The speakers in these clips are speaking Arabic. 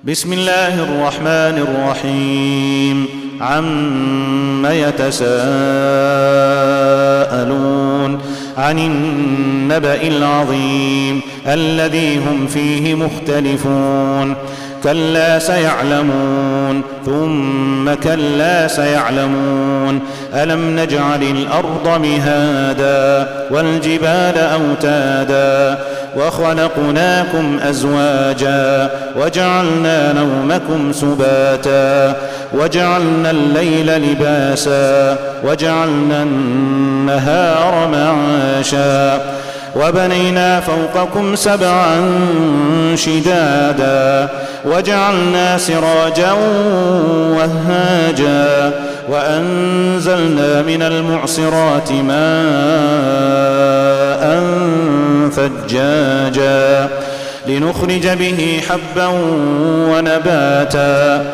بسم الله الرحمن الرحيم عم يتساءلون عن النبأ العظيم الذي هم فيه مختلفون كلا سيعلمون ثم كلا سيعلمون ألم نجعل الأرض مهادا والجبال أوتادا وخلقناكم أزواجا وجعلنا نومكم سباتا وجعلنا الليل لباسا وجعلنا النهار معاشا وبنينا فوقكم سبعا شدادا وجعلنا سراجا وهاجا وأنزلنا من المعصرات ماء ثجاجا لنخرج به حبا ونباتا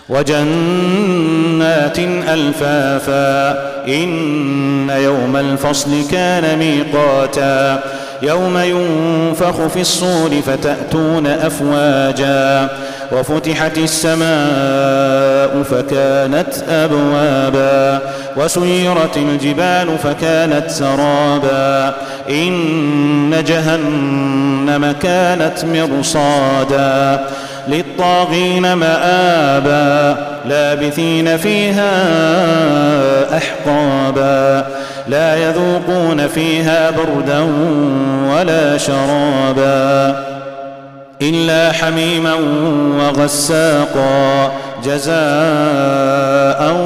وجنات ألفافا إن يوم الفصل كان ميقاتا يوم ينفخ في الصور فتأتون أفواجا وفتحت السماء فكانت أبوابا وسيرت الجبال فكانت سرابا إن جهنم كانت مرصادا للطاغين مآبا لابثين فيها أحقابا لا يذوقون فيها بردا ولا شرابا إلا حميما وغساقا جزاء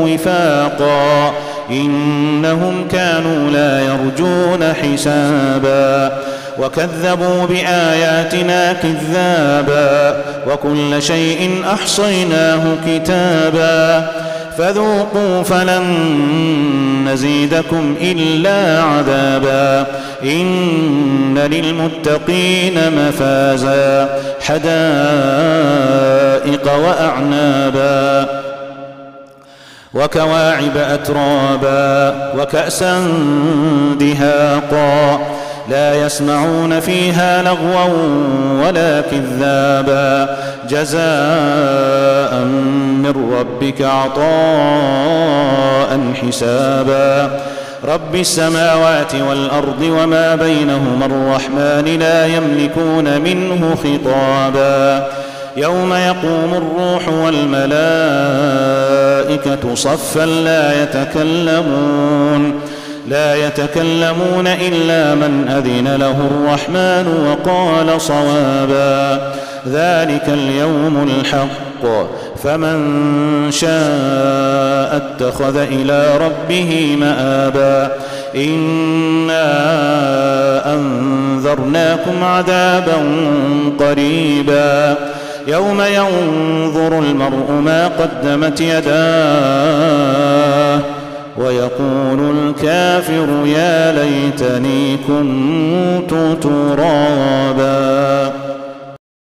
وفاقا إنهم كانوا لا يرجون حسابا وكذبوا بآياتنا كذابا وكل شيء أحصيناه كتابا فذوقوا فلن نزيدكم إلا عذابا إن للمتقين مفازا حدائق وأعنابا وكواعب أترابا وكأسا دهاقا لا يسمعون فيها لغوا ولا كذابا جزاء من ربك عطاء حسابا رب السماوات والأرض وما بينهما الرحمن لا يملكون منه خطابا يوم يقوم الروح والملائكة صفا لا يتكلمون إلا من أذن له الرحمن وقال صوابا ذلك اليوم الحق فمن شاء اتخذ إلى ربه مآبا إنا أنذرناكم عذابا قريبا يوم ينظر المرء ما قدمت يداه ويقول الكافر يا ليتني كنت ترابا.